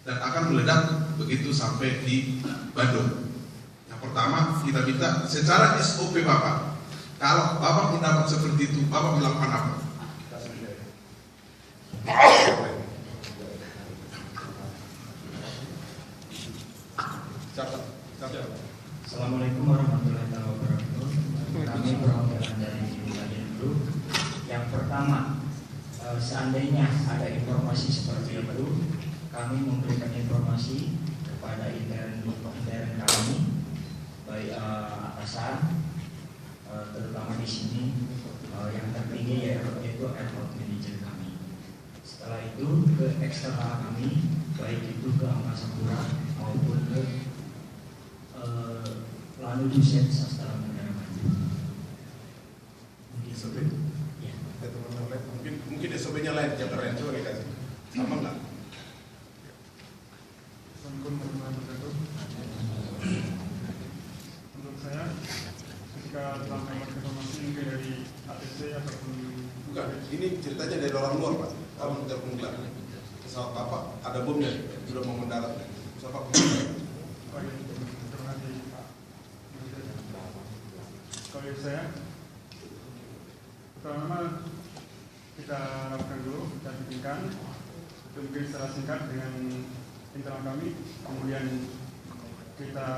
dan akan meledak begitu sampai di Bandung. Yang pertama kita minta secara SOP Bapak, kalau Bapak mendapat seperti itu, Bapak melakukan apa? Assalamualaikum warahmatullahi wabarakatuh. Kami perwakilan dari Wilayah Group. Yang pertama, seandainya ada informasi seperti itu, kami memberikan informasi kepada intern kami, baik atasan, terutama di sini yang tertinggi yaitu airport manager kami. Setelah itu ke eksternal kami, baik itu ke Angkasa Pura maupun ke lalu dosen sastra negara maju. SOP? Ya. Teman-teman mungkin SOP-nya lain, yang keren coba dikasih. Sama nggak? Menurut saya, ketika telah mendapat informasi mungkin dari ATC ataupun Bukan, ini ceritanya dari orang luar Pak. Kamu telepon bilang pesawat Bapak ada bomnya, sudah mau mendarat. Pesawat Bapak terima kasih Pak. Kalau saya, pertama kita lakukan dulu, kita bikinkan, itu mungkin secara singkat dengan internal kami, kemudian kita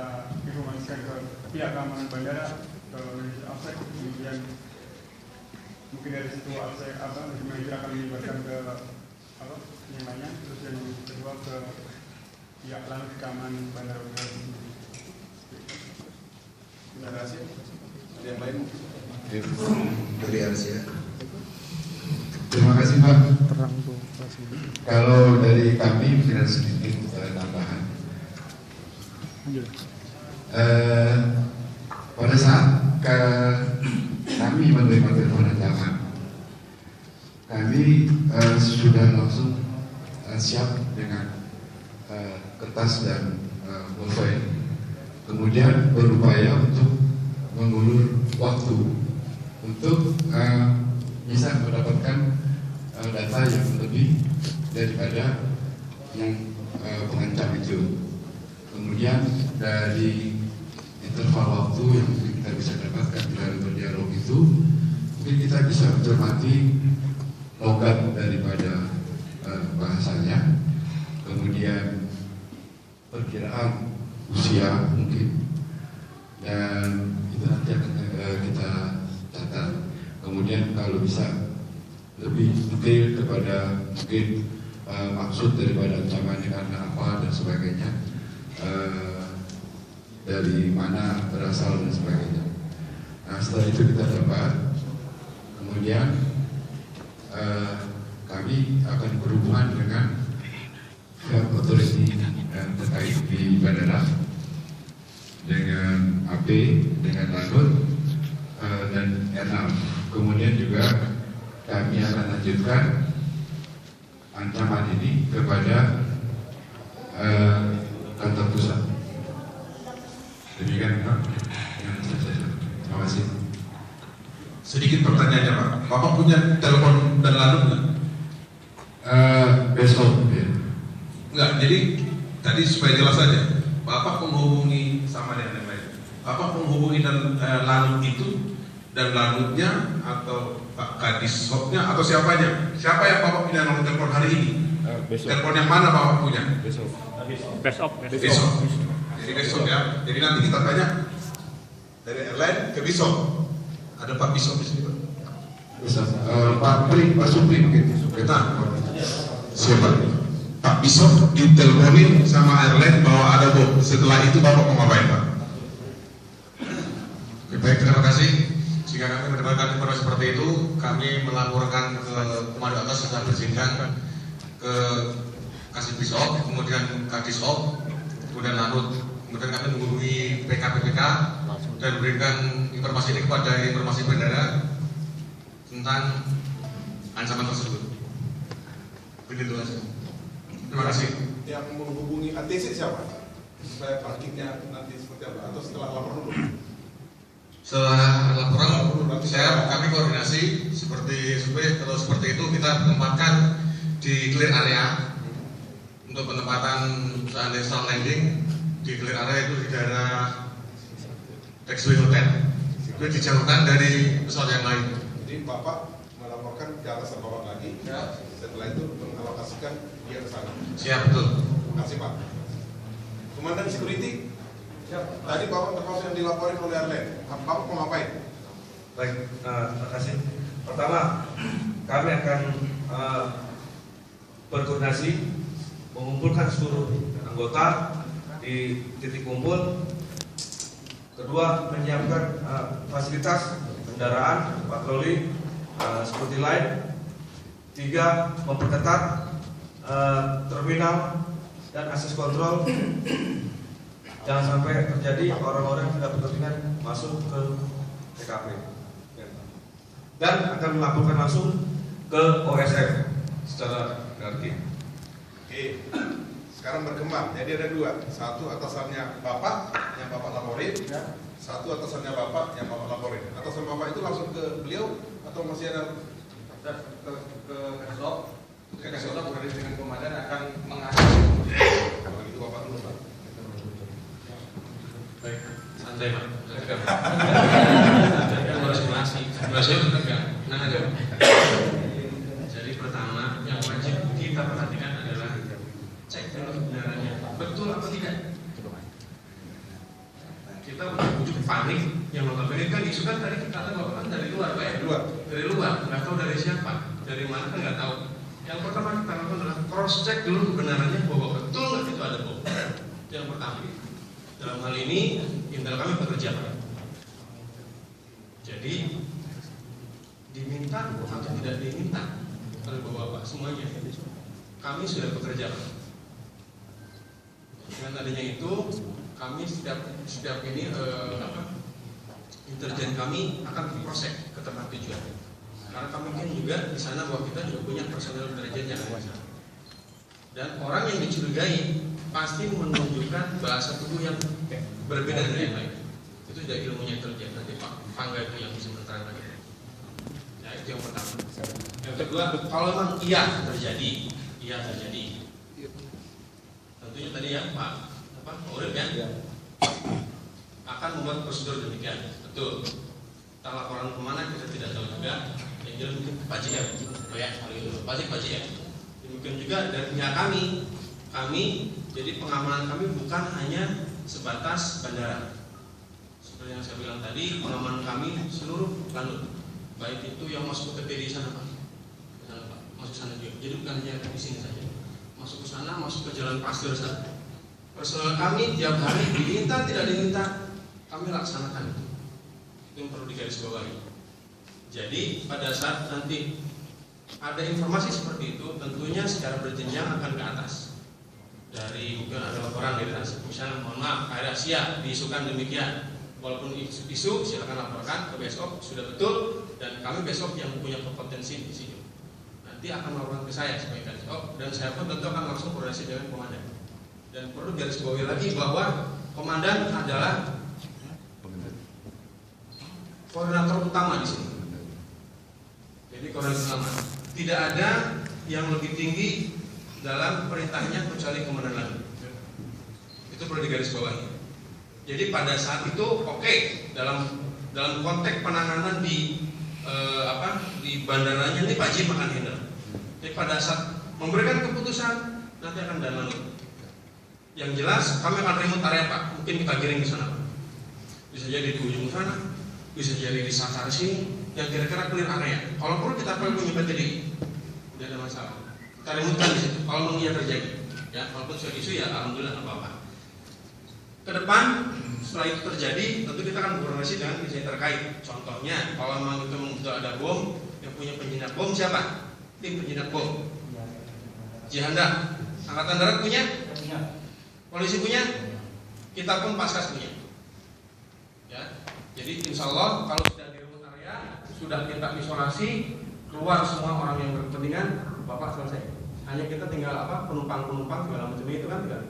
informasikan ke pihak keamanan bandara, ke manajer AFSEC, kemudian mungkin dari situ AFSEC manajer akan melibatkan ke yang lainnya, terus yang kedua ke pihak lanut keamanan bandara. Terima kasih. Ada yang lain? Dari Asia. Terima kasih Pak. Kalau dari kami mungkin ada sedikit tambahan. Pada saat kami menerima telepon ancaman, kami sudah langsung siap dengan kertas dan pulpen. Kemudian berupaya untuk mengulur waktu untuk bisa mendapatkan data yang lebih daripada yang pengancam itu. Kemudian dari interval waktu yang kita bisa dapatkan dari berdialog itu, mungkin kita bisa mencermati logat daripada bahasanya, kemudian perkiraan usia mungkin, dan itu nanti akan kita catat. Kemudian kalau bisa lebih detail kepada mungkin maksud daripada ancamannya karena apa dan sebagainya, dari mana berasal dan sebagainya. Nah setelah itu kita dapat, kemudian kami akan berhubungan dengan pihak otoriti yang terkait di bandara, dengan AP, dengan Lanut, dan Ernal. Kemudian juga kami akan lanjutkan ancaman ini kepada kantor pusat. Demikian Pak. Terima kasih. Sedikit pertanyaannya Pak. Bapak punya telepon dan Lanut nggak? Besok ya. Enggak, jadi tadi supaya jelas saja, Bapak menghubungi sama yang lain. Bapak menghubungi dan Lanut itu dan Lanutnya atau Pak Kadishopnya atau siapanya? Siapa yang Bapak punya nomor telepon hari ini? Telepon yang mana Bapak punya? Besok. Besok. Jadi besok ya. Jadi nanti kita tanya dari airline ke Besok. Ada Pak Besok di sini Pak. Bisa. Pak Supri mungkin. Kita siapa? Pak Besok diteleponin sama airline bahwa ada bom. Setelah itu Bapak mau ngapain Pak? Oke, baik, terima kasih. Jika kami mendapatkan informasi seperti itu, kami melaporkan ke komando atas setelah berjenjang ke Kasih Bisop, kemudian Kadishop, kemudian Lanut, kemudian kami menghubungi PKPPK dan memberikan informasi ini kepada informasi bandara tentang ancaman tersebut. Begitu saja. Terima kasih. Yang menghubungi ATC siapa? Supaya parkirnya nanti seperti apa? Atau setelah lapor dulu? Setelah laporan, kami koordinasi seperti kalau seperti itu kita tempatkan di clear area. untuk penempatan seandainya sound landing di clear area itu di daerah taxiway hotel. Itu dijauhkan dari pesawat yang lain. Jadi Bapak melaporkan ke atasan Bapak lagi, ya. Setelah itu mengalokasikan dia ke sana. Siap, betul. Terima kasih Pak. Komandan Security, ya. Tadi Bapak termasuk yang dilaporin oleh Arlen. Bapak mau ngapain? Baik, terima kasih. Pertama, kami akan berkoordinasi mengumpulkan seluruh anggota di titik kumpul. Kedua, menyiapkan fasilitas kendaraan patroli seperti lain. Tiga, memperketat terminal dan akses kontrol. Jangan sampai terjadi orang-orang yang tidak berkepentingan masuk ke TKP. Dan akan melaporkan langsung ke OSF secara hierarki. Oke. Sekarang berkembang, jadi ada dua. Satu atasannya Bapak yang Bapak laporin, ya. Satu atasannya Bapak yang Bapak laporin. Atasan Bapak itu langsung ke beliau atau masih ada ke Kasop? Ke Kasop berarti dengan komandan akan mengasih. Kalau gitu Bapak dulu Pak. Baik, santai Pak. Harus simulasi enggak. Nah, ada. Jadi pertama yang wajib kita perhatikan adalah cek dulu kebenarannya, betul atau tidak. Kita bujuk panik, yang notabene kan isu kan tadi kata Bapak kan dari luar Pak ya? Dari luar, nggak tahu dari siapa, dari mana kan nggak tahu. Yang pertama kita lakukan adalah cross check dulu kebenarannya bahwa betul nggak itu ada bom. Yang pertama, dalam hal ini intel kami bekerja Pak. Jadi diminta atau tidak diminta oleh Bapak semuanya, kami sudah bekerja Pak. Dengan adanya itu, kami setiap ini intelijen kami akan diproses ke tempat tujuan. Karena kami kan juga di sana bahwa kita juga punya personel intelijen yang ada. Dan orang yang dicurigai pasti menunjukkan bahasa tubuh yang berbeda dari yang lain. Itu sudah ilmunya intelijen. Nanti Pak Pangga itu yang bisa menerangkan lagi. Ya itu yang pertama. Yang kedua, kalau memang iya terjadi. Tentunya tadi ya Pak Urip ya, akan membuat prosedur demikian. Betul. Kita laporan kemana kita tidak tahu juga. Yang jelas mungkin pajak ya, pajak ya. Demikian juga dari pihak kami jadi pengamanan kami bukan hanya sebatas bandara. Seperti yang saya bilang tadi, pengamanan kami seluruh lanut, baik itu yang masuk ke TPD sana Pak, masuk sana juga. Jadi bukan hanya di sini saja, masuk ke sana, masuk ke jalan pasir sana. Personel kami tiap hari diminta tidak diminta kami laksanakan itu. Itu yang perlu digarisbawahi. Jadi pada saat nanti ada informasi seperti itu, tentunya secara berjenjang akan ke atas. Dari mungkin ada laporan dari atas, misalnya mohon maaf Air Asia diisukan demikian. Walaupun isu silakan laporkan ke besok sudah betul, dan kami besok yang punya kompetensi di sini. Nanti akan melaporkan ke saya sebagai Kadisop, dan saya pun tentu akan langsung koordinasi dengan komandan. Dan perlu garisbawahi lagi bahwa komandan adalah koordinator utama di sini. Jadi koordinator utama. Tidak ada yang lebih tinggi dalam perintahnya kecuali komandan lain. Itu perlu digarisbawahi. Jadi pada saat itu oke, dalam konteks penanganan di bandaranya ini Pak Jim akan handle. Jadi pada saat memberikan keputusan nanti akan dan lalu. Yang jelas kami akan remote area Pak, mungkin kita giring di sana Pak. Bisa jadi di ujung sana, bisa jadi di sasar sini, yang kira-kira clear area. Kalau perlu kita perlu menyebut jadi, tidak ada masalah. Kita remote-kan di situ. Kalau memang ia terjadi, ya walaupun sudah isu ya alhamdulillah apa-apa. Ke depan setelah itu terjadi, tentu kita akan berkoordinasi dengan instansi terkait. Contohnya, kalau memang itu membutuhkan ada bom, yang punya penjinak bom siapa? Tim penjinak bom. Jihanda, Angkatan Darat punya? Polisi punya, kita pun Paskas punya. Ya, jadi insya Allah kalau sudah di remote area, sudah kita isolasi, keluar semua orang yang berkepentingan, Bapak selesai. Hanya kita tinggal penumpang segala macam itu kan tinggal.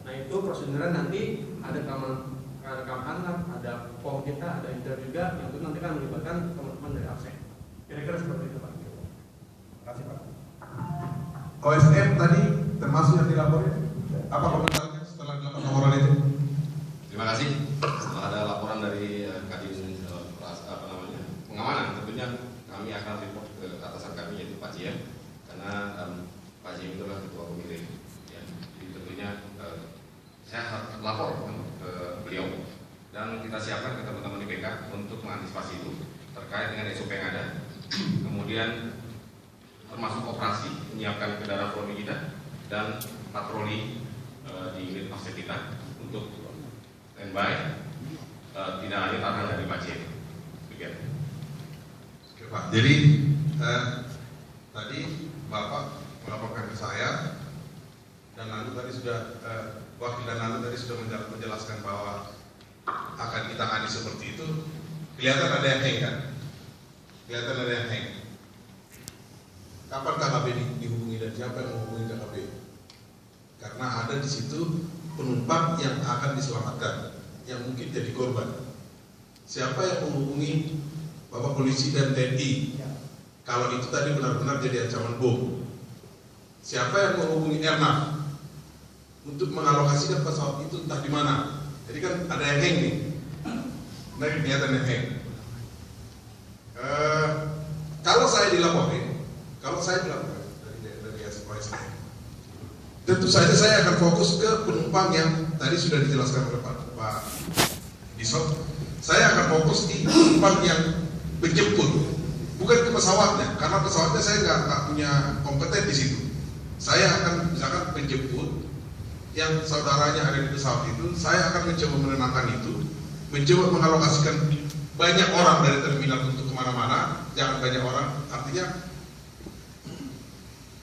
Nah itu prosedurnya nanti ada rekam hangat, ada POM kita, ada inter juga, yang itu nanti kan melibatkan teman-teman dari ASEAN. Kira-kira seperti itu Pak. Terima kasih Pak. OSM tadi termasuk yang dilaporkan Apa komentarnya setelah dilakukan laporan itu? Terima kasih. Setelah ada laporan dari Kadin pengamanan, tentunya kami akan report ke atasan kami yaitu Pak Jiem, karena Pak Jiem itu adalah ketua komite. Ya, jadi tentunya saya harus lapor ke beliau dan kita siapkan ke teman-teman di BK untuk mengantisipasi itu terkait dengan SOP yang ada. Kemudian termasuk operasi menyiapkan kendaraan patroli kita dan patroli di unit pasir kita untuk standby, tidak hanya arahan dari Pak Jiem. Oke Pak, jadi tadi Bapak melaporkan ke saya dan lalu tadi sudah wakil dan lalu tadi sudah menjelaskan bahwa akan kita tangani seperti itu. Kelihatan ada yang hang kan? Kelihatan ada yang hang. Kapan KKP dihubungi dan siapa yang menghubungi KKP? Karena ada di situ penumpang yang akan diselamatkan, yang mungkin jadi korban. Siapa yang menghubungi Bapak Polisi dan TNI? Kalau itu tadi benar-benar jadi ancaman bom. Siapa yang menghubungi Airnav untuk mengalokasikan pesawat itu entah di mana? Jadi kan ada yang hang nih. Nah, kelihatan yang hang. Kalau saya dilaporin dari SPSN, tentu saja saya akan fokus ke penumpang yang tadi sudah dijelaskan oleh Pak Bisop. Saya akan fokus di penumpang yang menjemput, bukan ke pesawatnya, karena pesawatnya saya nggak punya kompeten di situ. Saya akan misalkan menjemput yang saudaranya ada di pesawat itu, saya akan mencoba menenangkan itu, mencoba mengalokasikan banyak orang dari terminal untuk kemana-mana, jangan banyak orang, artinya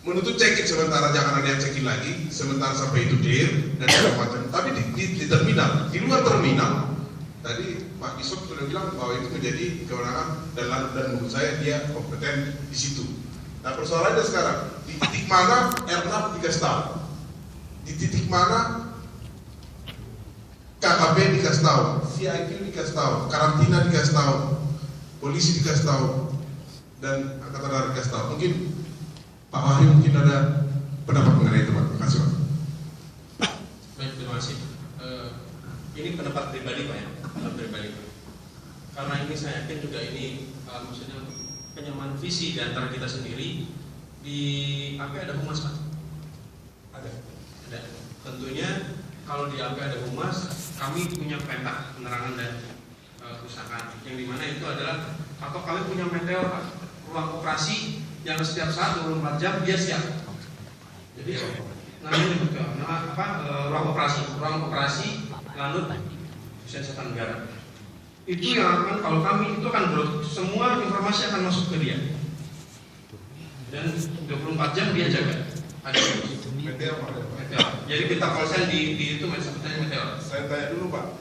menutup check-in sementara, jangan ada yang check-in lagi, sementara sampai itu dir dan segala macam. Tapi di terminal, di luar terminal, tadi Pak Bisop sudah bilang bahwa itu menjadi kewenangan dan menurut saya dia kompeten di situ. Nah persoalannya sekarang, di titik mana Airnav dikasih tahu, di titik mana KKP dikasih tahu, VIQ dikasih tahu, karantina dikasih tahu, polisi dikasih tahu, dan angkatan darat dikasih tahu. Mungkin Pak Wahyu mungkin ada pendapat mengenai itu Pak. Terima kasih Pak. Baik, terima kasih. Ini pendapat pribadi Pak ya, pendapat pribadi. Karena ini saya yakin juga ini maksudnya penyamaan visi di antara kita sendiri. Di AP ada humas Pak? Ada. Tentunya kalau di AP ada humas, kami punya peta penerangan dan kerusakan yang dimana itu adalah, atau kami punya meteor Pak, ruang operasi yang setiap saat 24 jam dia siap. Jadi namanya ruang operasi lanut Kesehatan Negara. Itu yang akan, kalau kami itu akan semua informasi akan masuk ke dia. Dan 24 jam dia jaga. Ada Meteor. Jadi kita konsen di itu sebetulnya meteor. Saya tanya dulu Pak,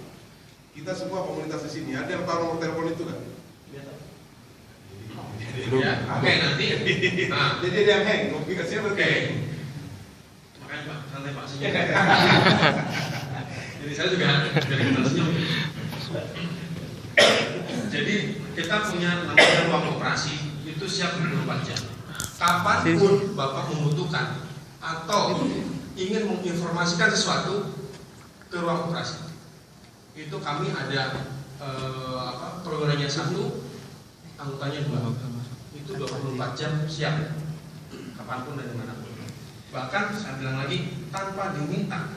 kita semua komunitas di sini ada yang tahu nomor telepon itu kan? Ya, oke nanti. Nah, jadi ada yang hang, komunikasinya oke. Makanya Pak, santai Pak senyum. Jadi saya juga dari senyum. Jadi kita punya namanya ruang operasi itu siap 24 jam. Kapanpun Bapak membutuhkan atau ingin menginformasikan sesuatu ke ruang operasi, itu kami ada programnya 1, anggotanya 2. Itu 24 jam siap kapanpun dan dimanapun. Bahkan saya bilang lagi, tanpa diminta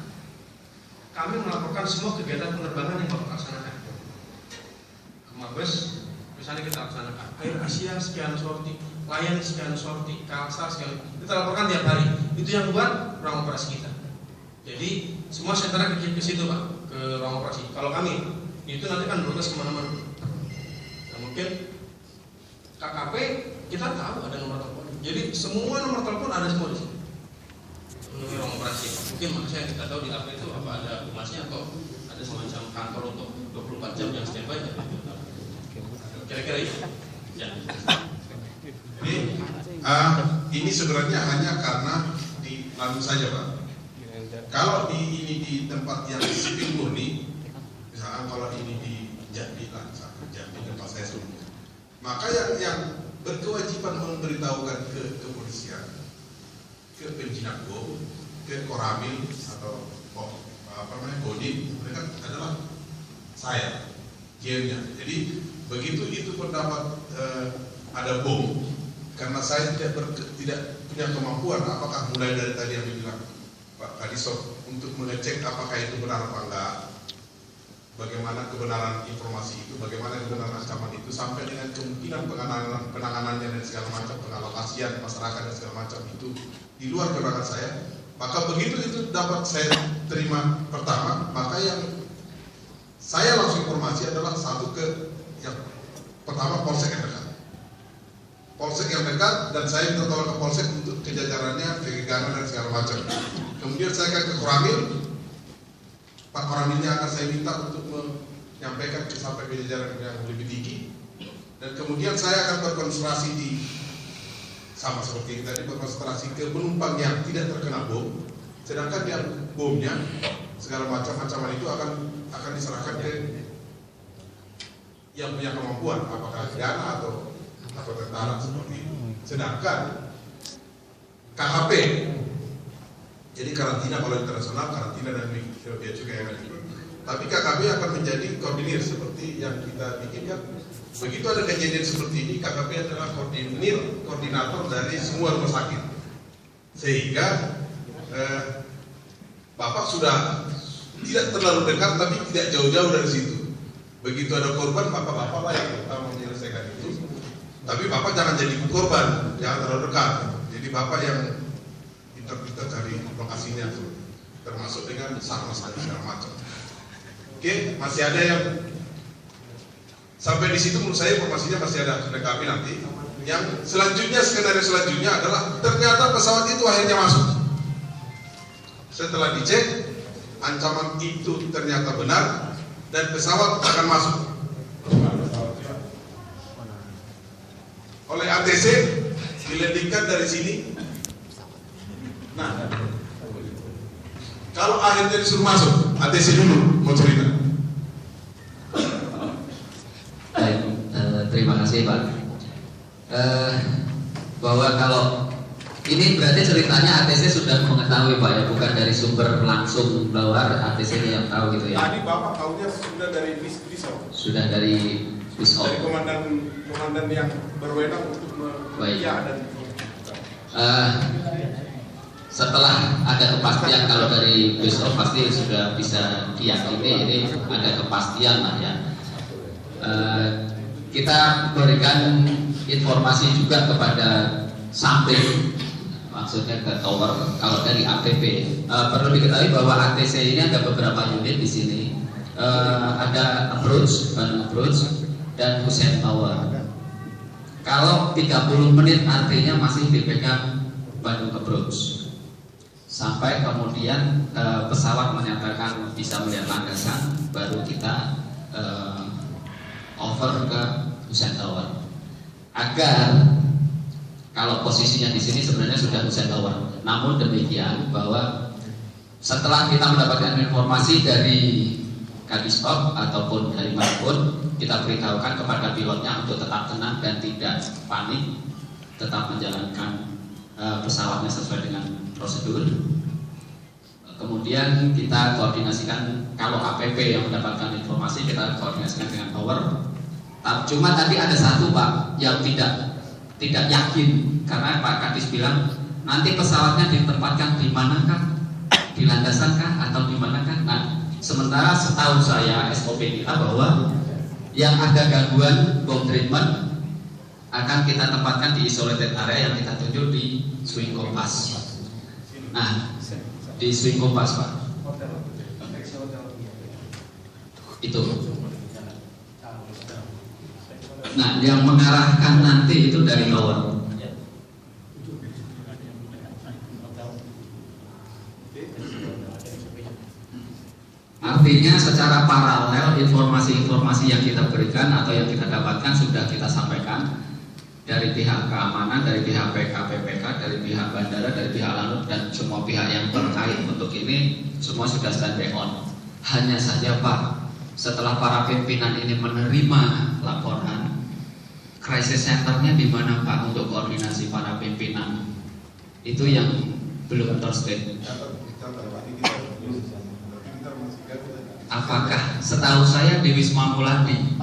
kami melaporkan semua kegiatan penerbangan yang Bapak laksanakan ke Mabes. Misalnya kita laksanakan Air Asia sekian sorti, Lion sekian sorti, Kalsar sekian, kita laporkan tiap hari. Itu yang buat ruang operasi kita. Jadi semua sentra ke situ Pak, ke ruang operasi. Kalau kami itu nanti kan berutas kemana-mana. Nah, mungkin KKP kita tahu ada nomor telepon. Jadi semua nomor telepon ada semua di sini. Melalui ruang operasi. Mungkin maksudnya kita tahu di AP itu apa ada humasnya atau ada semacam kantor untuk 24 jam yang standby. Kira-kira itu. Ya. Jadi ini sebenarnya hanya karena di lalu saja Pak. Kalau ini di tempat yang sipil murni, misalnya kalau ini di Jambi lah, misalnya Jambi tempat saya sebelumnya, maka yang berkewajiban memberitahukan ke kepolisian, ke penjinak bom, ke Koramil atau saya, GM-nya. Jadi begitu itu pendapat ada bom, karena saya tidak punya kemampuan, apakah mulai dari tadi yang dibilang Pak Kadisop untuk mengecek apakah itu benar apa enggak, bagaimana kebenaran informasi itu, bagaimana kebenaran ancaman itu, sampai dengan kemungkinan penanganannya dan segala macam, pengalokasian masyarakat dan segala macam itu di luar kewenangan saya. Maka begitu itu dapat saya terima pertama, maka yang saya langsung informasi adalah satu ke yang pertama polsek yang dekat. Polsek yang dekat, dan saya minta tolong ke polsek untuk kejajarannya, kegegaran dan segala macam. Kemudian saya akan ke Koramil, Pak Koramilnya akan saya minta untuk menyampaikan sampai ke jajaran yang lebih tinggi. Dan kemudian saya akan berkonsentrasi di sama seperti tadi, berkonsentrasi ke penumpang yang tidak terkena bom, sedangkan yang bomnya segala macam ancaman itu akan diserahkan ke yang punya kemampuan, apakah pidana atau tentara seperti itu. Sedangkan KHP, jadi karantina kalau internasional, karantina dan bea cukai yang itu. Tapi KKP akan menjadi koordinir seperti yang kita bikinkan. Begitu ada kejadian seperti ini, KKP adalah koordinator dari semua rumah sakit. Sehingga Bapak sudah tidak terlalu dekat, tapi tidak jauh-jauh dari situ. Begitu ada korban, maka Bapak lah yang pertama menyelesaikan itu. Tapi Bapak jangan jadi korban, jangan terlalu dekat. Jadi Bapak yang pintar-pintar cari lokasinya, termasuk dengan sama segala macam. Oke, masih ada yang sampai di situ menurut saya informasinya masih ada lengkapi nanti. Yang selanjutnya, skenario selanjutnya adalah ternyata pesawat itu akhirnya masuk. Setelah dicek, ancaman itu ternyata benar dan pesawat akan masuk oleh ATC, dilandingkan dari sini. Nah, kalau akhirnya disuruh masuk, ATC dulu mau cerita. Baik, terima kasih Pak. Bahwa kalau ini berarti ceritanya ATC sudah mengetahui Pak ya, bukan dari sumber langsung bahwa ATC yang tahu gitu ya. Tadi Bapak tahunya sudah dari BISO. Sudah dari BISO. Dari komandan yang berwenang untuk media dan setelah ada kepastian kalau dari BISO pasti sudah bisa diyakini ini ada kepastian lah ya. Kita berikan informasi juga kepada samping, maksudnya ke tower. Kalau dari APP perlu diketahui bahwa ATC ini ada beberapa unit di sini. Ada approach, Bandung approach, dan Hussein Tower. Kalau 30 menit artinya masih dipegang Bandung approach. Sampai kemudian pesawat menyatakan bisa melihat landasan, baru kita over ke Hussein Tower. Agar kalau posisinya di sini sebenarnya sudah Hussein Tower. Namun demikian bahwa setelah kita mendapatkan informasi dari Kadisop ataupun dari manapun, kita beritahukan kepada pilotnya untuk tetap tenang dan tidak panik, tetap menjalankan pesawatnya sesuai dengan prosedur. Kemudian kita koordinasikan, kalau APP yang mendapatkan informasi kita koordinasikan dengan tower. Cuma tadi ada satu Pak yang tidak yakin, karena Pak Kadis bilang nanti pesawatnya ditempatkan di manakah, di landasan kah atau di manakah. Nah, sementara setahu saya SOP kita bahwa yang ada gangguan bom treatment akan kita tempatkan di isolated area yang kita tunjuk di swing kompas. Nah, di swing kompas Pak. Itu. Nah, yang mengarahkan nanti itu dari tower. Artinya secara paralel informasi-informasi yang kita berikan atau yang kita dapatkan sudah kita sampaikan dari pihak keamanan, dari pihak PKPPK, dari pihak bandara, dari pihak lanut dan semua pihak yang terkait untuk ini semua sudah standby on. Hanya saja Pak, setelah para pimpinan ini menerima laporan, crisis centernya di mana Pak untuk koordinasi para pimpinan itu yang belum terstate. apakah setahu saya di Wisma Muladi.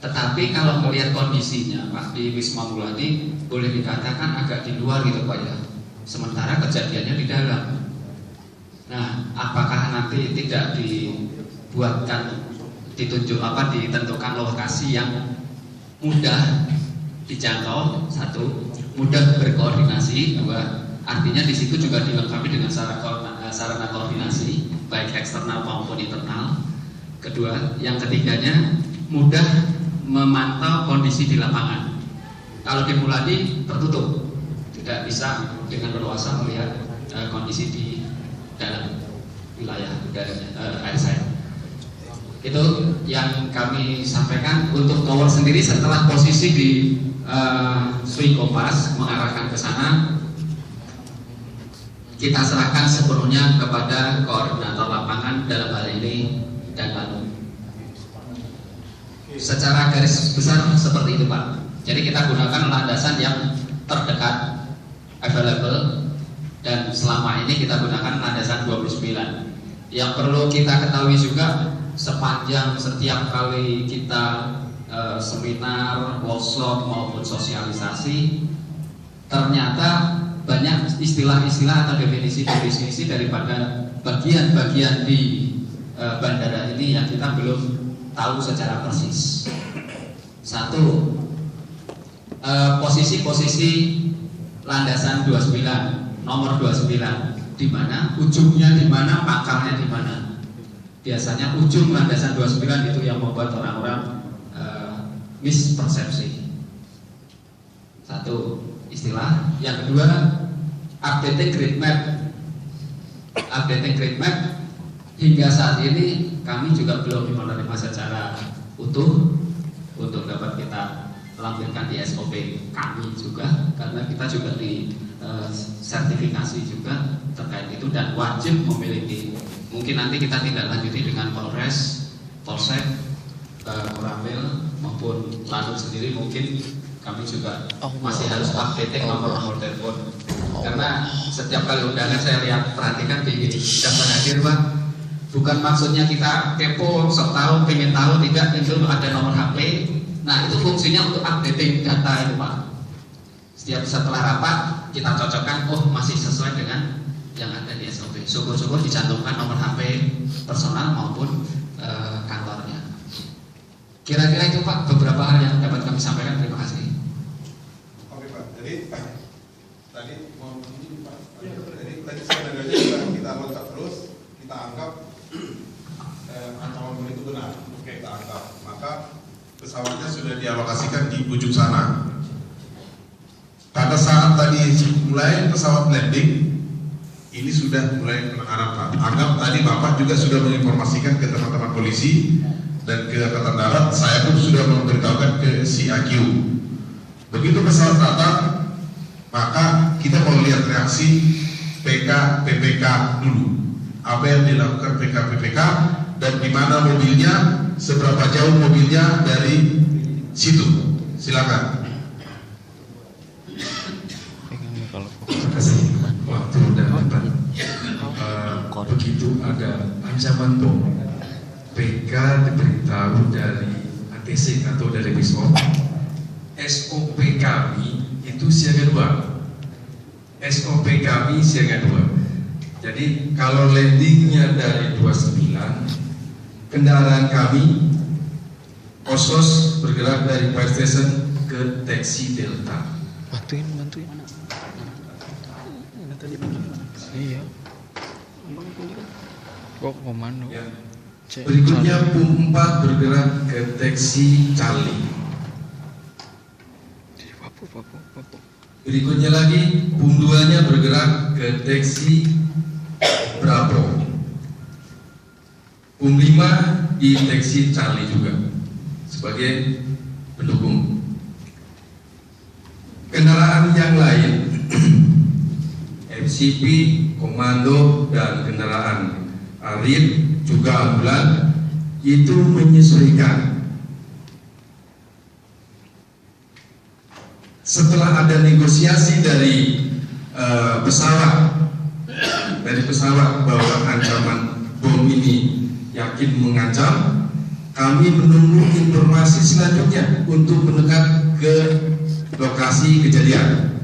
Tetapi kalau melihat kondisinya Pak di Wisma Muladi boleh dikatakan agak di luar gitu Pak ya. Sementara kejadiannya di dalam. Nah, apakah nanti tidak dibuatkan ditentukan lokasi yang mudah dijangkau, satu, mudah berkoordinasi, dua, artinya di situ juga dilengkapi dengan sarana koordinasi baik eksternal maupun internal. Kedua, yang ketiganya mudah memantau kondisi di lapangan. Kalau di Muladi tertutup, tidak bisa dengan leluasa melihat kondisi di dalam wilayah air saya. Itu yang kami sampaikan. Untuk tower sendiri setelah posisi di Sui Kompas mengarahkan ke sana, kita serahkan sepenuhnya kepada koordinator lapangan dalam hal ini dan lalu. Secara garis besar seperti itu Pak. Jadi kita gunakan landasan yang terdekat available dan selama ini kita gunakan landasan 29. Yang perlu kita ketahui juga sepanjang setiap kali kita seminar, workshop maupun sosialisasi, ternyata banyak istilah-istilah atau definisi-definisi daripada bagian-bagian di bandara ini yang kita belum tahu secara persis. Satu, posisi-posisi landasan 29, nomor 29, di mana ujungnya di mana, pangkalnya di mana. Biasanya ujung landasan 29 itu yang membuat orang-orang mispersepsi. Satu istilah. Yang kedua, updating grid map. Updating grid map hingga saat ini kami juga belum menerima secara utuh untuk dapat kita lampirkan di SOP kami juga, karena kita juga di sertifikasi juga terkait itu dan wajib memiliki. Mungkin nanti kita tidak lanjuti dengan Polres, Polsek, Koramil maupun Lanut sendiri, mungkin kami juga masih harus updating nomor-nomor telepon. Karena setiap kali undangan saya lihat perhatikan di daftar hadir Pak, bukan maksudnya kita kepo sok tahu, pengen tahu, tidak, itu ada nomor HP. Nah itu fungsinya untuk updating data itu Pak. Setiap setelah rapat kita cocokkan, oh masih sesuai dengan yang ada di SOP. Syukur-syukur dicantumkan nomor HP personal maupun kantornya. Kira-kira itu Pak beberapa hal yang dapat kami sampaikan. Terima kasih. Oke Pak, jadi tadi mau ini Pak, jadi tadi sebenarnya kita lengkap terus, kita anggap ancaman itu benar. Oke, kita anggap. Maka pesawatnya sudah dialokasikan di ujung sana. Pada saat tadi mulai pesawat landing, ini sudah mulai mengarah. Anggap tadi Bapak juga sudah menginformasikan ke teman-teman polisi dan ke Angkatan Darat. Saya pun sudah memberitahukan ke CAQ. Begitu pesawat datang, maka kita mau lihat reaksi PK PPK dulu. Apa yang dilakukan PK PPK dan di mana mobilnya, seberapa jauh mobilnya dari situ. Silakan. Terima kasih waktu dan tempat. Begitu ada ancaman bom, PK diberitahu dari ATC atau dari BISOP, SOP kami itu siaga 2. SOP kami siaga 2. Jadi kalau landingnya dari 29, kendaraan kami OSOS bergerak dari fire station ke taksi Delta. Bantuin. Iya. Kok komando? Ya. Berikutnya PUM 4 bergerak ke taksi Charlie. Berikutnya lagi PUM 2-nya bergerak ke taksi Bravo. PUM 5 di taksi Charlie juga sebagai pendukung. Kendaraan yang lain MCP, komando, dan kendaraan Arif juga ambulan itu menyesuaikan. Setelah ada negosiasi dari pesawat bahwa ancaman bom ini yang semakin mengancam, kami menunggu informasi selanjutnya untuk mendekat ke lokasi kejadian.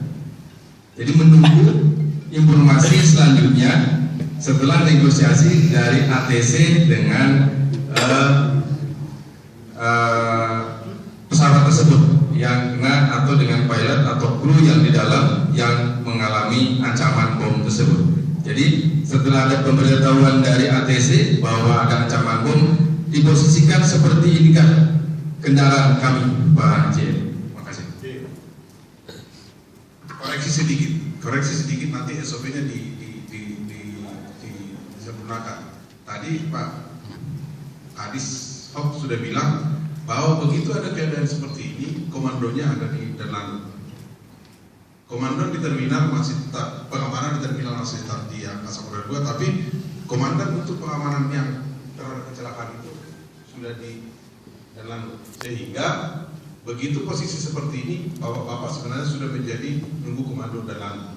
Jadi menunggu informasi selanjutnya setelah negosiasi dari ATC dengan pesawat tersebut yang kena atau dengan pilot atau kru yang di dalam yang mengalami ancaman bom tersebut. Jadi setelah ada pemberitahuan dari ATC bahwa ada ancaman bom, diposisikan seperti ini kan kendaraan kami, Pak J. Terima kasih. Koreksi sedikit nanti SOP-nya disempurnakan. Tadi Pak Kadis Hop sudah bilang bahwa begitu ada keadaan seperti ini, komandonya ada di Danlanut. Komandan di terminal masih tetap, pengamanan di terminal masih tetap di Angkasa Pura II, tapi komandan untuk pengamanan yang terhadap kecelakaan itu sudah di Danlanut. Sehingga begitu posisi seperti ini, bapak-bapak sebenarnya sudah menjadi nunggu komando Danlanut.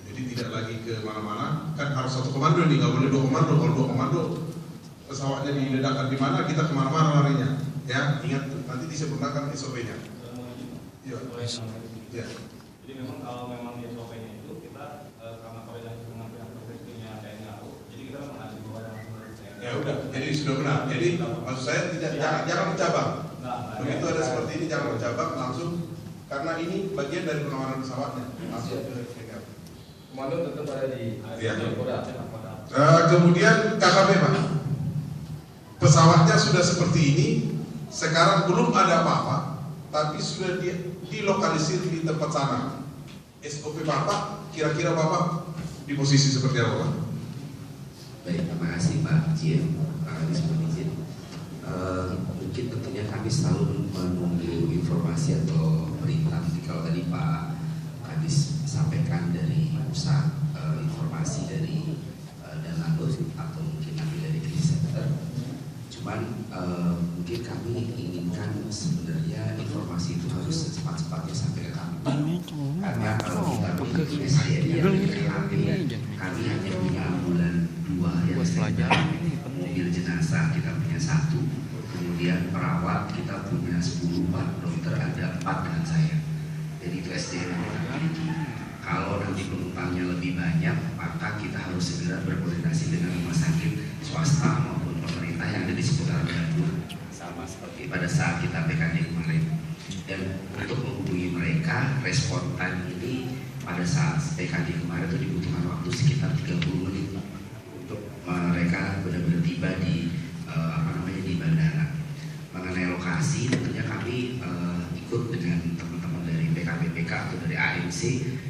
Jadi tidak lagi ke mana-mana, kan harus satu komando nih, nggak boleh dua komando. Kalau dua komando pesawatnya diledakkan di mana, kita kemana-mana larinya. Ya, ingat nanti disempurnakan SOP-nya. Ya. Ya. Jadi memang kalau memang di SOP-nya itu kita karena koordinasi dengan pihak prefekturnya TNI AU, jadi kita mengacu bahwa langsung dari TNI. Ya udah, jadi sudah benar. Jadi maksud saya jangan mencabang. Begitu ada seperti ini jangan mencabang langsung, karena ini bagian dari pengamanan pesawatnya. Langsung dipegang. Komando tetap ada di Polda. Kemudian KKP Pak, pesawatnya sudah seperti ini. Sekarang belum ada apa-apa, tapi sudah dilokalisir di tempat sana. SOP Bapak, kira-kira Bapak di posisi seperti apa Pak? Baik, terima kasih Pak Jiem, Pak Kadis izin. Mungkin tentunya kami selalu menunggu informasi atau berita. Kalau tadi Pak Kadis sampaikan dari pusat informasi dari Danlanut atau mungkin nanti dari krisis center. Cuman mungkin kami inginkan sebenarnya informasi itu harus secepat-cepatnya sampai ke kami. Karena kalau kita memiliki SDM kami hanya punya ambulan 2 yang mobil jenazah kita punya 1, kemudian perawat kita punya 10, Pak dokter ada 4 dengan saya. Jadi itu SDM yang kita miliki. Kalau nanti penumpangnya lebih banyak, maka kita harus segera berkoordinasi dengan rumah sakit swasta maupun pemerintah yang ada di seputar Bandung, sama seperti pada saat kita PKD kemarin. Dan untuk menghubungi mereka, respon time ini pada saat PKD kemarin itu dibutuhkan waktu sekitar 30 menit untuk mereka benar-benar tiba di di bandara. Mengenai lokasi, tentunya kami ikut dengan teman-teman dari PKPPK atau dari AMC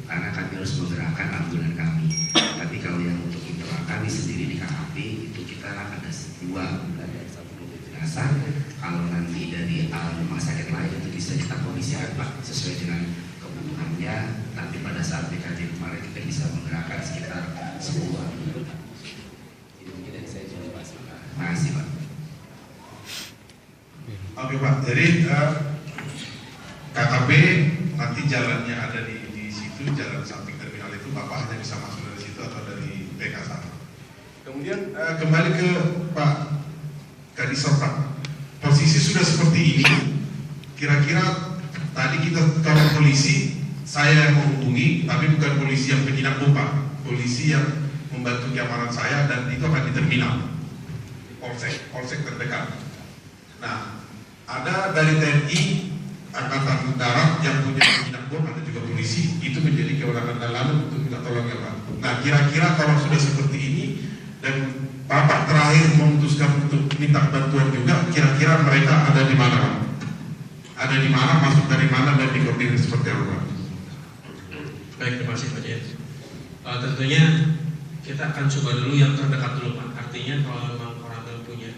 karena kami harus menggerakkan ambulan kami. Tapi kalau yang untuk internal kami sendiri di KKP itu kita ada 2 ambulan dan 1 mobil jenazah. Kalau nanti dari rumah sakit lain itu bisa kita kondisikan Pak sesuai dengan kebutuhannya. Tapi pada saat PKD kemarin kita bisa menggerakkan sekitar 10 ambulan. Ini mungkin dari saya juga Pak. Terima kasih Pak. Oke Pak, jadi KKP nanti jalannya ada di situ, jalan samping terminal itu, Bapak hanya bisa masuk dari situ atau dari PK sana. Kemudian kembali ke Pak Kadis Pak, posisi sudah seperti ini, kira-kira tadi kita kalau polisi, saya yang menghubungi, tapi bukan polisi yang penjinak bom Pak, polisi yang membantu keamanan saya dan itu akan di terminal, polsek terdekat. Nah, ada dari TNI Angkatan Darat yang punya penjinak bom, ada juga polisi, itu menjadi kewenangan Danlanut untuk minta tolong ya Pak. Nah, kira-kira kalau sudah seperti ini dan Bapak terakhir memutuskan untuk minta bantuan juga, kira-kira mereka ada di mana Pak? Ada di mana, masuk dari mana dan dikoordinir seperti apa Pak? Baik, terima kasih Pak Jaya. Tentunya kita akan coba dulu yang terdekat dulu Pak. Artinya kalau memang orang punya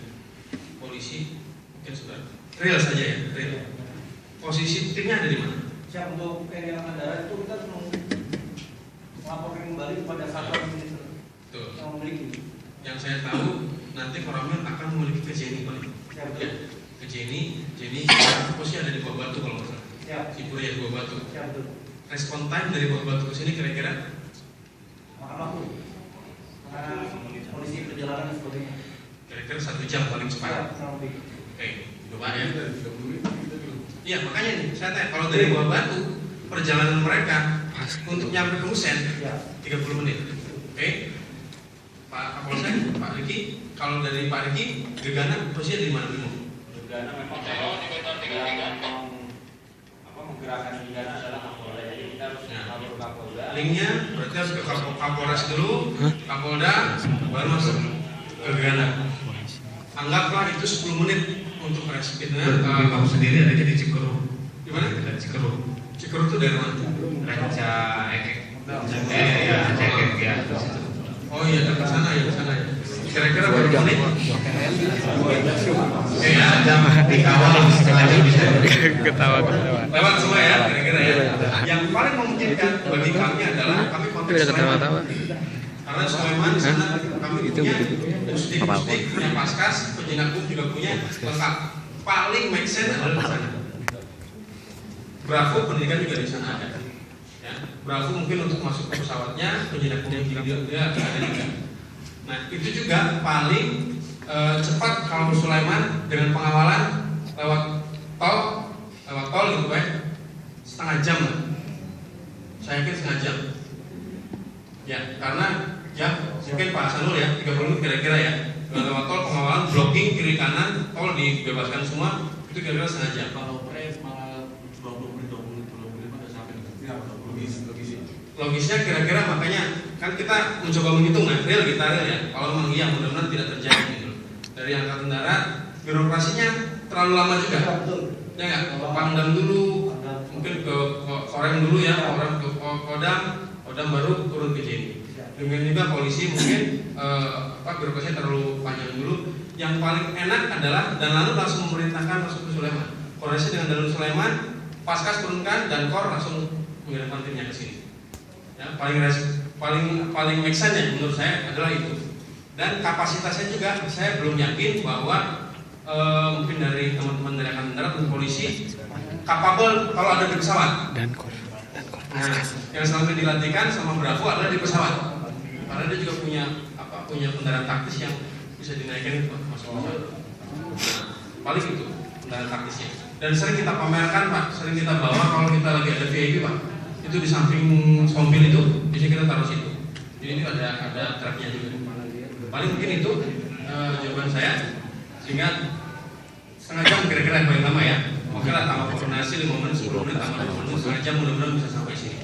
polisi, mungkin sudah real saja ya, real. Posisi timnya ada di mana? Siap, untuk TNI Angkatan Darat itu kita melaporkan kembali kepada Satgas Minister yang memiliki. Yang saya tahu nanti Koramil akan memiliki ke Jenny Pak. Ya, ke Jenny posisi ada di Buah Batu kalau nggak salah. Ya. Cipuria Buah Batu. Ya, betul. Respon time dari Buah Batu ke sini kira-kira? Makan waktu. Karena kondisi perjalanan dan sebagainya. kira-kira 1 jam paling cepat. Oke, coba ya. Iya, makanya nih saya tanya, kalau dari Buah Batu perjalanan mereka untuk nyampe ke Musen 30 menit. Oke, Pak Kapolsek, Pak Riki, kalau dari Pak Riki, Gegana posisinya di mana dulu? Gegana memang kalau menggerakkan Gegana adalah Kapolda, jadi kita harus lapor ke Kapolda. Linknya berarti harus ke Kapolres dulu, Kapolda, baru masuk ke Gegana. Anggaplah itu 10 menit untuk rapidnya. Kamu sendiri ada di Cikeruk. Di mana? Dari Cikeruk. Cikeruk itu dari mana? Ranca Ekek. Ya, Ekek ya. Oh iya, dekat sana ya, sana ya. Kira-kira berapa menit? Ya, jam dikawal setengah jam bisa. Ketawa. Lewat semua ya, kira-kira ya. Yang paling memungkinkan bagi kami adalah kami kontak Sulaiman. Karena Sulaiman di sana kami punya pusdik, punya Paskas, penjinak juga punya lengkap. Paling make sense adalah di sana. Bravo pendidikan juga di sana ada. Ya, Bravo mungkin untuk masuk ke pesawatnya, penjinak juga ada juga. Nah itu juga paling cepat kalau Sulaiman dengan pengawalan lewat tol gitu ya, setengah jam lah. Saya yakin setengah jam. Ya karena ya mungkin Pak Hasanul ya 30 menit kira-kira ya. Dengan lewat tol pengawalan blocking kiri kanan tol dibebaskan semua itu kira-kira setengah jam. Kalau pre malah 20 menit udah sampai. Logisnya kira-kira makanya kan kita mencoba menghitung ya, real ya. Kalau memang iya mudah-mudahan tidak terjadi gitu. Dari Angkatan Darat birokrasinya terlalu lama juga. Ya nggak? Ke Pangdam dulu, mungkin ke Korem dulu ya, orang ke Kodam baru turun ke JNI. Demikian juga polisi mungkin birokrasinya terlalu panjang dulu. Yang paling enak adalah dan lalu langsung memerintahkan masuk ke Sulaiman. Koordinasi dengan Danul Sulaiman, Paskas turunkan dan Kor langsung mengirimkan timnya ke sini. Ya, paling make sense ya menurut saya adalah itu. Dan kapasitasnya juga saya belum yakin bahwa mungkin dari teman-teman dari Angkatan Darat dan polisi kapabel kalau ada di pesawat. Nah, yang selama dilatihkan sama Bravo adalah di pesawat. Karena dia juga punya kendaraan taktis yang bisa dinaikkan itu masuk pesawat. Nah, paling itu kendaraan taktisnya. Dan sering kita pamerkan Pak, sering kita bawa kalau kita lagi ada VIP Pak. Itu di samping mobil itu bisa kita taruh situ. Jadi itu ada truknya juga. Paling mungkin itu jawaban saya. Sehingga setengah jam kira-kira yang paling lama ya. Oke lah tambah koordinasi 5 menit, 10 menit, tambah 5 menit, setengah jam mudah-mudahan bisa sampai sini.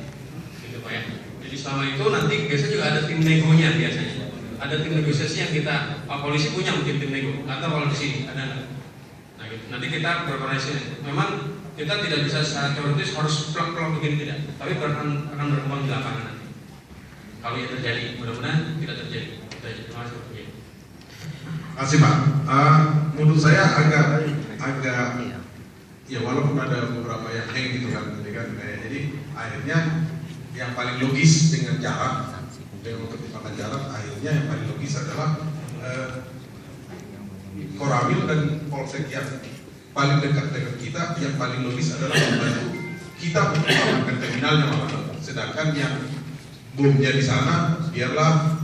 Gitu Pak ya. Jadi selama itu nanti biasanya juga ada tim negonya biasanya. Ada tim negosiasi yang kita polisi punya mungkin tim nego. Atau kalau di sini ada. Nah gitu. Nanti kita berkoordinasi. Memang kita tidak bisa secara teoritis harus plak-plak begini tidak, tapi akan berkembang di lapangan nanti. Kalau yang terjadi, mudah-mudahan tidak terjadi. Terima kasih Pak. Menurut saya agak ya walaupun ada beberapa yang hang gitu kan, jadi akhirnya yang paling logis dengan jarak, dengan mempertimbangkan jarak, akhirnya yang paling logis adalah Koramil dan Polsek yang paling dekat dengan kita, yang paling logis adalah membantu kita untuk mengamankan terminalnya malah. Sedangkan yang bomnya di sana biarlah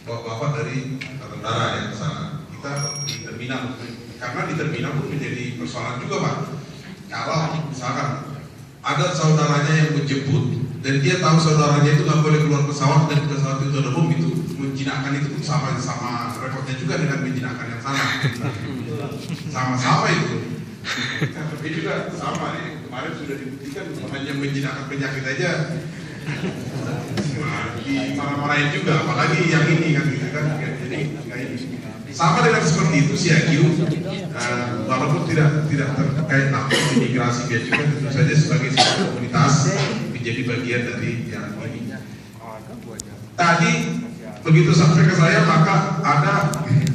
bapak-bapak dari tentara yang ke sana. Kita di terminal, karena di terminal pun menjadi persoalan juga Pak. Kalau misalkan ada saudaranya yang menjemput dan dia tahu saudaranya itu nggak boleh keluar pesawat dan pesawat itu ada bom, itu menjinakkan itu sama repotnya juga dengan menjinakkan yang sana. Sama-sama itu. Tapi juga sama nih, kemarin sudah dibuktikan hanya menjinakkan penyakit aja dimarah-marahin juga, apalagi yang ini kan gitu kan. Jadi sama dengan seperti itu sih IQ, walaupun tidak terkait langsung imigrasi dia juga tentu saja sebagai sebuah komunitas menjadi bagian dari yang ini. Tadi begitu sampai ke saya maka ada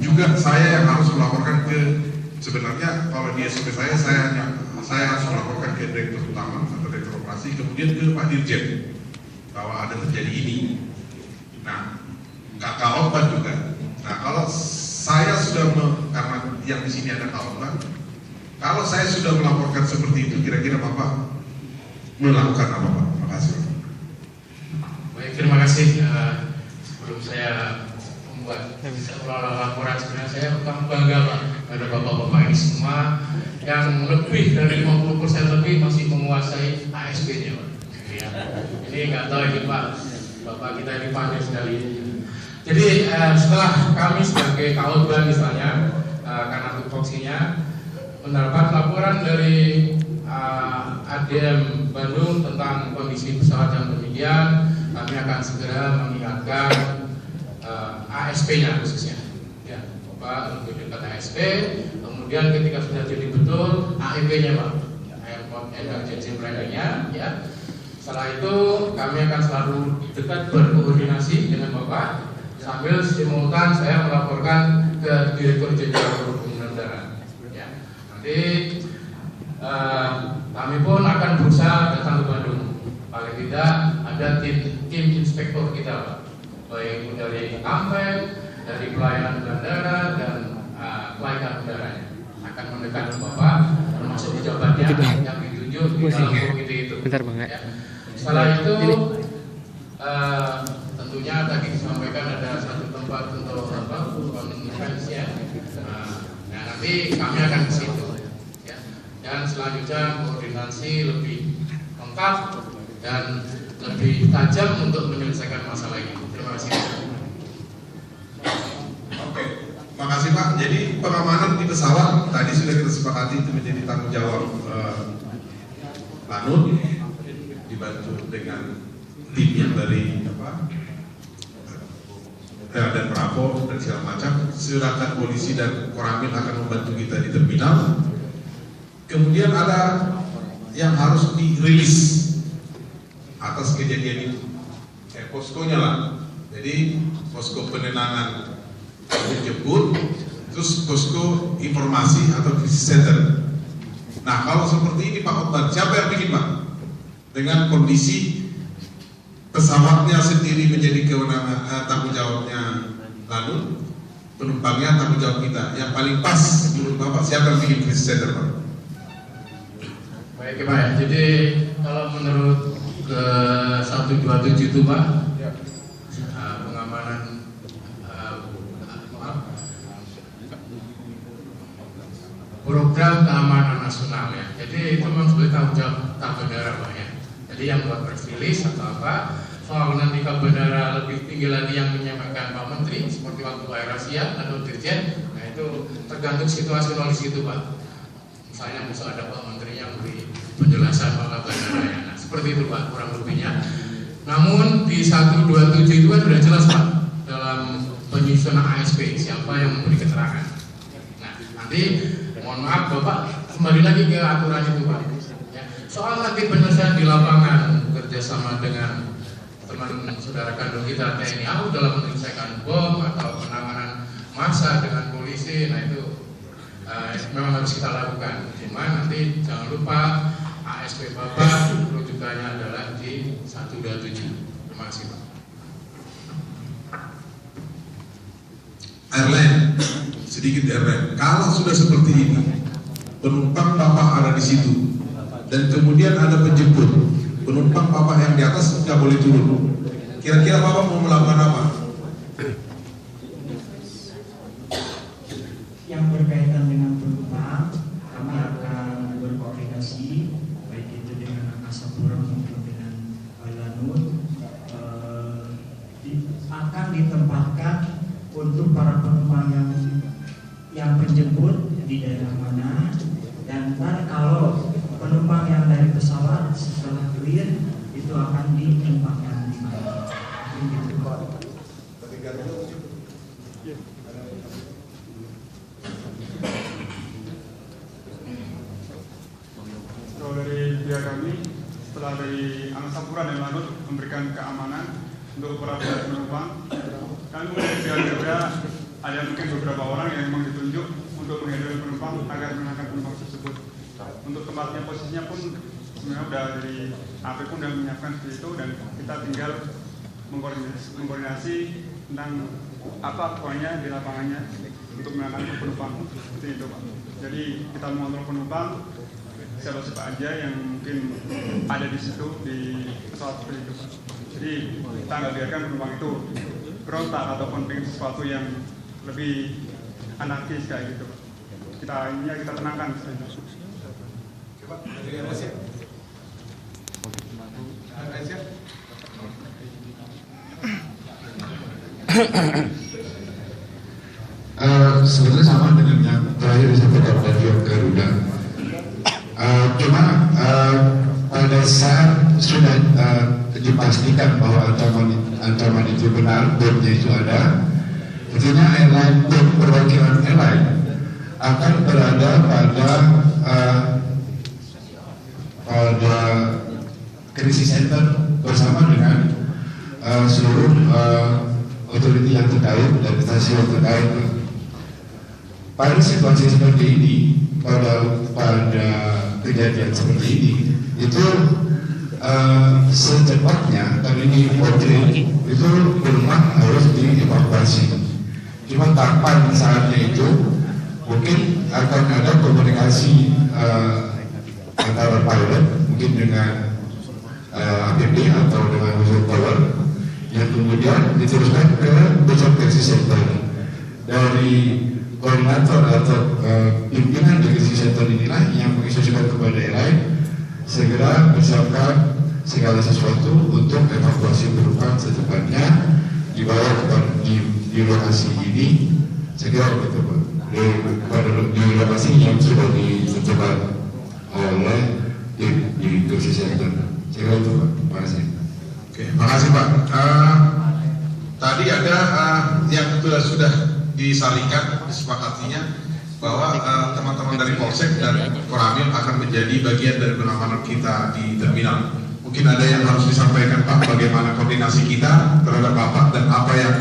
juga saya yang harus melaporkan ke, sebenarnya kalau dia sampai saya harus melaporkan ke direktur utama atau direktur operasi, kemudian ke Pak Dirjen bahwa ada terjadi ini. Nah, Kakak Obat juga. Nah, kalau saya sudah karena yang di sini ada Kak Obat, kalau saya sudah melaporkan seperti itu, kira-kira Bapak melakukan apa Pak? Terima kasih. Baik, terima kasih. Sebelum saya membuat laporan sebenarnya saya bangga Pak pada bapak-bapak ini semua yang lebih dari 50% lebih masih menguasai ASP-nya Pak. Ya. Ini nggak tahu ini Pak, bapak kita ini pandai sekali. Jadi setelah kami sebagai kawan misalnya karena tupoksinya mendapat laporan dari ADM Bandung tentang kondisi pesawat yang demikian, kami akan segera mengingatkan ASP-nya khususnya, ya, Bapak lebih dekat ASP. Kemudian ketika sudah jadi betul AEP-nya Pak, Airport Emergency Planning-nya, ya. Setelah itu kami akan selalu dekat berkoordinasi dengan Bapak sambil simultan saya melaporkan ke Direktur Jenderal Perhubungan Darat. Ya. Nanti kami pun akan berusaha datang ke Bandung. Paling tidak ada tim inspektor kita Pak, baik dari Kampeng, dari pelayanan bandara dan pelayanan udaranya akan mendekati Bapak termasuk pejabatnya yang ditunjuk di dalam komite itu. Bentar banget. Ya. Setelah itu tentunya tadi disampaikan ada satu tempat untuk konferensi ya. Nah, nanti kami akan ke situ. Ya. Dan selanjutnya koordinasi lebih lengkap dan lebih tajam untuk menyelesaikan masalah ini. Terima kasih. Oke, makasih Pak. Jadi pengamanan di pesawat tadi sudah kita sepakati itu menjadi tanggung jawab Lanut, dibantu dengan tim yang dari dan Bravo dan segala macam. Silakan polisi dan Koramil akan membantu kita di terminal. Kemudian ada yang harus dirilis atas kejadian itu, kayak poskonya lah. Jadi posko penenangan menjemput, terus posko informasi atau crisis center. Nah kalau seperti ini Pak Otman, siapa yang bikin Pak? Dengan kondisi pesawatnya sendiri menjadi kewenangan tanggung jawabnya Lanut, penumpangnya tanggung jawab kita. Yang paling pas menurut Bapak siapa yang bikin crisis center Pak? Baik Pak, jadi kalau menurut ke 127 itu Pak, pengamanan program keamanan nasional ya. Jadi itu memang sebagai tanggung jawab Bandara Pak ya. Jadi yang buat press release atau apa, soal nanti ke bandara lebih tinggi lagi yang menyampaikan Pak Menteri seperti waktu Air Asia atau Dirjen, nah itu tergantung situasional di situ Pak. Misalnya bisa ada Pak Menteri yang beri penjelasan soal bandaranya. Nah, seperti itu Pak kurang lebihnya. Namun di 127 itu kan sudah jelas Pak dalam penyusunan ASP siapa yang memberi keterangan. Nah nanti mohon maaf Bapak kembali lagi ke aturan itu Pak. Ya. Soal nanti penyelesaian di lapangan kerjasama dengan teman saudara kandung kita TNI AU dalam menyelesaikan bom atau penanganan massa dengan polisi, nah itu memang harus kita lakukan. Cuma nanti jangan lupa ASP Bapak rujukannya adalah di 127. Terima kasih Pak. Airline, sedikit airline. Kalau sudah seperti ini, penumpang Bapak ada di situ, dan kemudian ada penjemput, penumpang Bapak yang di atas nggak boleh turun. Kira-kira Bapak mau melakukan apa? Yang berkaitan dengan penumpang, kami akan berkoordinasi baik itu dengan Angkasa Pura maupun dengan Lanut, akan ditempatkan untuk para penumpang yang penjemput di daerah mana, dan kalau penumpang yang dari pesawat setelah clear itu akan ditempatkan di mana. Kalau dari pihak kami, setelah dari Angkasa Pura dan Lanut memberikan keamanan untuk para penumpang, kami melihat pihak Garuda ada mungkin beberapa orang yang memang ditunjuk untuk menghandle penumpang agar menangkan penumpang tersebut. Untuk tempatnya posisinya pun sebenarnya udah dari AP pun sudah menyiapkan seperti itu, dan kita tinggal mengkoordinasi tentang apa pokoknya di lapangannya untuk menangani penumpang seperti itu Pak. Jadi kita mengontrol penumpang siapa-siapa aja yang mungkin ada di situ di pesawat seperti itu Pak. Jadi kita nggak biarkan penumpang itu berontak ataupun bikin sesuatu yang lebih anarkis kayak gitu. Kita tenangkan. Coba dari Asia. Asia. Sebetulnya sama dengan yang terakhir disampaikan oleh pihak Garuda. Cuma pada saat sudah dipastikan bahwa ancaman itu benar, bomnya itu ada, tentunya airline, perwakilan airline akan berada pada krisis center bersama dengan seluruh otoriti yang terkait dan stasiun terkait. Pada situasi seperti ini, pada kejadian seperti ini, itu secepatnya dan ini itu rumah harus dievakuasi. Cuma kapan saatnya itu mungkin akan ada komunikasi antara pilot mungkin dengan APB atau dengan whistleblower yang kemudian diteruskan ke besok krisis center. Dari koordinator atau pimpinan dari krisis center inilah yang menginstruksikan kepada airline segera persiapkan segala sesuatu untuk evakuasi penumpang secepatnya dibawa di lokasi ini. Segera begitu Pak, di lokasi yang sudah ditentukan oleh di krisis center. Segera itu Pak, terima kasih. Oke, makasih Pak. Tadi ada yang sudah disalikan, disepakatinya bahwa teman-teman dari Polsek dan Koramil akan menjadi bagian dari pengamanan kita di terminal. Mungkin ada yang harus disampaikan Pak, bagaimana koordinasi kita terhadap Bapak dan apa yang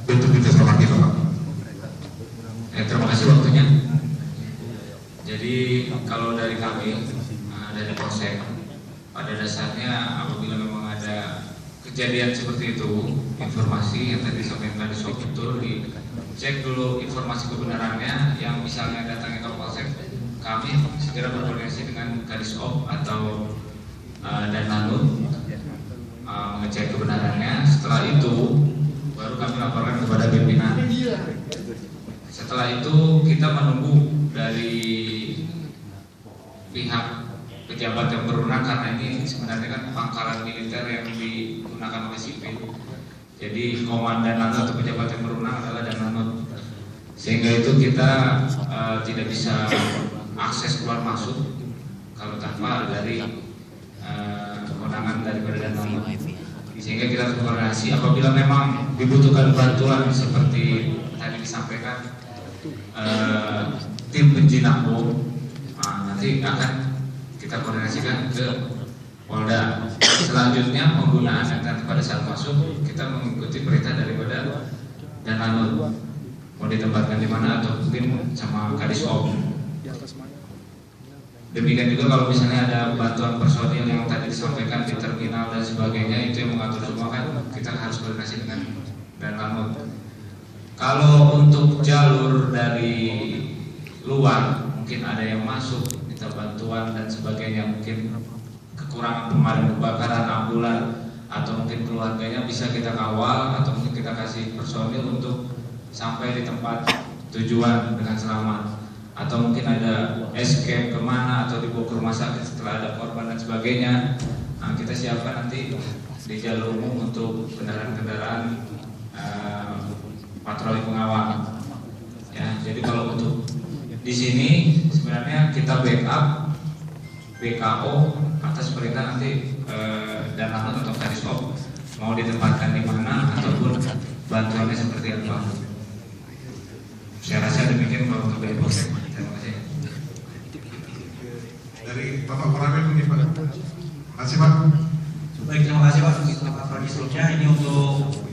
bentuk kerjasama kita Pak. Terima kasih waktunya. Jadi kalau dari kami, dari Polsek, pada dasarnya apabila memang ada kejadian seperti itu, informasi yang tadi disampaikan di SOP betul, dicek dulu informasi kebenarannya. Yang misalnya datangnya ke Polsek, kami segera berkoordinasi dengan Kadisop atau Danlanut, ngecek kebenarannya. Setelah itu baru kami laporkan kepada pimpinan. Setelah itu kita menunggu dari pihak pejabat yang berwenang, karena ini sebenarnya kan pangkalan militer yang digunakan oleh sipil. Jadi komandan atau pejabat yang berwenang adalah Danlanut. Sehingga itu kita tidak bisa akses keluar masuk kalau tanpa dari kewenangan daripada Danlanut. Sehingga kita harus koordinasi apabila memang dibutuhkan bantuan seperti tadi disampaikan tim penjinak bom, nanti akan kita koordinasikan ke Polda. Selanjutnya penggunaan data pada saat masuk kita mengikuti perintah daripada Danlanut, mau ditempatkan di mana atau mungkin sama Kadisop. Demikian juga kalau misalnya ada bantuan personil yang tadi disampaikan di terminal dan sebagainya, itu yang mengatur semua kan kita harus koordinasi dengan Danlanut. Kalau untuk jalur dari luar mungkin ada yang masuk minta bantuan dan sebagainya, mungkin kekurangan pemadam kebakaran, ambulan atau mungkin keluarganya, bisa kita kawal atau mungkin kita kasih personil untuk sampai di tempat tujuan dengan selamat. Atau mungkin ada escape kemana atau dibawa ke rumah sakit setelah ada korban dan sebagainya. Nah, kita siapkan nanti di jalur umum untuk kendaraan-kendaraan patroli pengawal. Ya, jadi kalau untuk di sini sebenarnya kita backup BKO atas perintah nanti Danlanut atau Kadisop mau ditempatkan di mana ataupun bantuannya seperti apa. Saya rasa demikian kalau untuk dari Polsek. Terima kasih. Dari Bapak Koramil mungkin Pak. Terima kasih Pak. Baik, terima kasih Pak. Selamat pagi seluruhnya. Ini untuk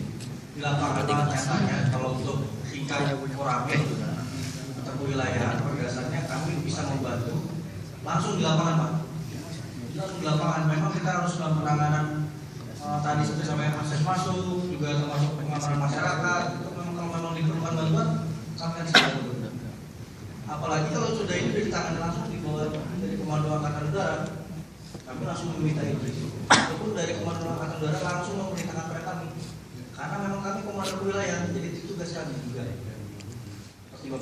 di lapangan nyatanya kalau untuk tingkat Koramil atau wilayah berdasarnya kami bisa membantu langsung di lapangan Pak. Langsung di lapangan. Memang kita harus dalam penanganan tadi seperti sampai akses masuk, juga termasuk pengamanan masyarakat. Itu kalau memang diperlukan bantuan, kami akan siap. Apalagi kalau sudah ini ditangani langsung di bawah dari Komando Angkatan Udara, kami langsung meminta itu. Ataupun dari Komando Angkatan Udara langsung memerintahkan mereka kami. Karena memang kami komando wilayah, jadi itu tugas kami juga.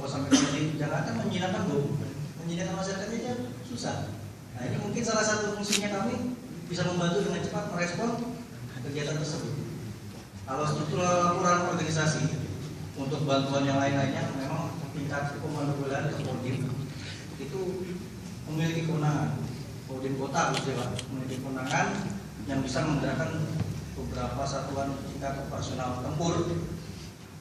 kalau sampai di Jakarta menjinakkan bom, menjinakkan masyarakat aja susah. Nah ini mungkin salah satu fungsinya kami bisa membantu dengan cepat merespon kegiatan tersebut. Kalau struktur laporan organisasi untuk bantuan yang lain-lainnya memang tingkat komando wilayah atau Kodim itu memiliki kewenangan. Kodim kota khususnya Pak memiliki kewenangan yang bisa menggerakkan beberapa satuan tingkat operasional tempur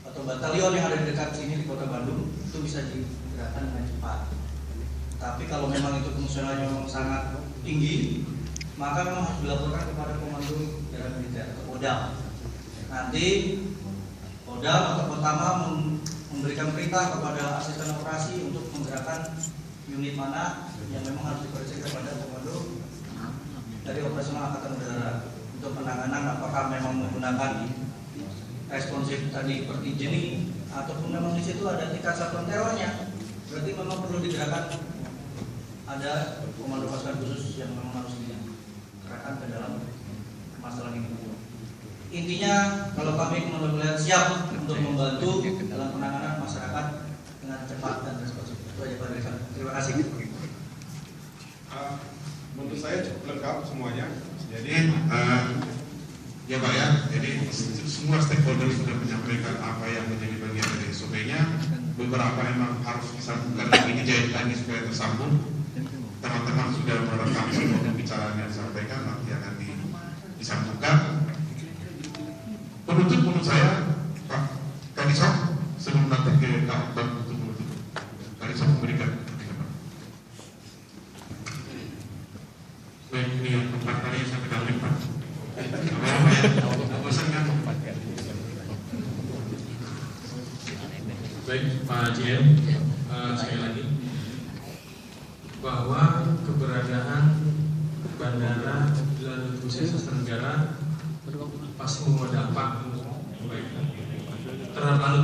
atau batalion yang ada di dekat sini di Kota Bandung itu bisa digerakkan dengan cepat. Tapi kalau memang itu fungsionalnya memang sangat tinggi, maka memang harus dilaporkan kepada Komando Daerah Militer atau Kodam. Nanti Kodam atau Kotama memberikan perintah kepada asisten operasi untuk menggerakkan unit mana yang memang harus diperiksa kepada Komando dari operasional Angkatan Udara untuk penanganan apakah memang menggunakan responsif tadi seperti jenis ataupun memang di situ ada tingkat satuan terornya, berarti memang perlu digerakkan ada komando pasukan khusus yang memang harus digerakkan ke dalam masalah ini. Intinya kalau kami komando wilayah siap untuk membantu dalam penanganan masyarakat dengan cepat dan responsif. Itu aja Pak Direktur. Terima kasih. Menurut saya cukup lengkap semuanya. Jadi ya Pak ya, jadi semua stakeholder sudah menyampaikan apa yang menjadi bagian dari SOP-nya. Beberapa memang harus disambungkan lagi, dijahit lagi supaya tersambung. Teman-teman sudah merekam semua pembicaraan yang disampaikan, nanti akan disambungkan. Penutup menurut saya Pak Kadisop sebelum nanti ke Kak penutup Kadisop memberikan. Baik, ini yang keempat kali saya pegang Pak. Baik Pak JM, sekali lagi bahwa keberadaan Bandara Jalan Khusus Tenggara pasti membawa dampak terhadap lalu